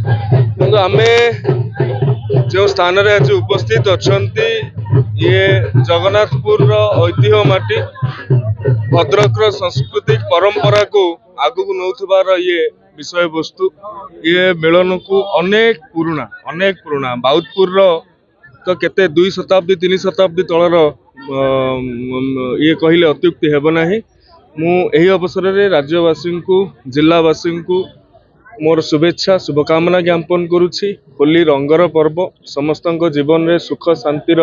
କିନ୍ତୁ ଆମେ जो स्थान रे आज उपस्थित अछंती ये जगन्नाथपुर ऐतिह्य माटी भद्रक सांस्कृतिक परंपरा को आगु को नौथबार ये विषय वस्तु ये मिलन को अनेक पुराना बाउतपुर तो केते 2 शताब्दी 3 शताब्दी तलर ये कहले अत्युक्ति हेब नाही। मु एही अवसर रे राज्यवासी को जिलावासी को मोर शुभेच्छा शुभकामना ज्ञापन करुछि। होली रंगर पर्व समस्त जीवन में सुख शांतिर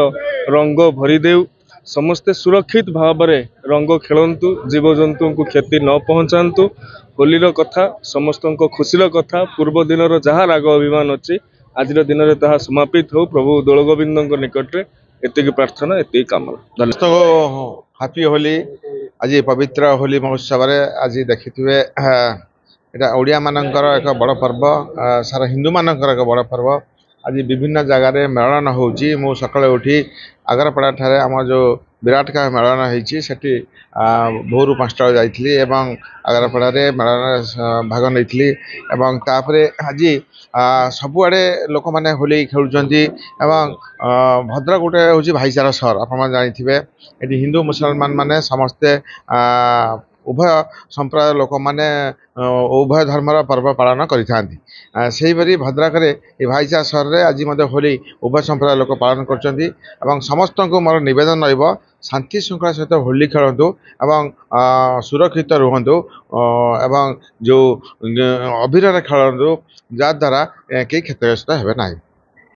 रंग भरी देउ। समस्ते सुरक्षित भाव में रंग खेलतु जीवजंतु को क्षति न पहुँचातु। होलीर कथा समस्त खुशीर कथा पूर्व दिन जहाँ राग अभिमान अच्छी आज दिन में ताहा समापित हो प्रभु दोलगोविंद निकट में एति प्रार्थना एति कामना। हैप्पी होली। आज पवित्र होली महोत्सव आज देखिए एटा ओडिया मानकर एक बड़ पर्व सारा हिंदू मानकर एक बड़ पर्व। आज विभिन्न जगार मेलन होची। मु सकाळे उठी आगरपड़ा ठारे आम जो विराट का मेलन होती सेठी भोर 5टा जाइली एवं आगरपड़ा मेलन भाग नहीं एवं तापरे आज सबुआड़े लोक मैंने होली खेलुंट एवं भद्रक गोटे हूँ भाईचारा सहर आप जानी ये हिंदू मुसलमान माने समस्ते उभय संप्रदाय लोक मैंने उभय धर्मर पर्व पालन करी भद्रक ये भाईचारा सहर में आज मत होली उभय संप्रदाय लोक पालन कर समस्त को मोर नवेदन रही शांति श्रृंखला सहित होली खेलतु एवं सुरक्षित रुहतु एवं जो अभिर खेलतु जहाद्वारा कई क्षतिग्रस्त हे ना।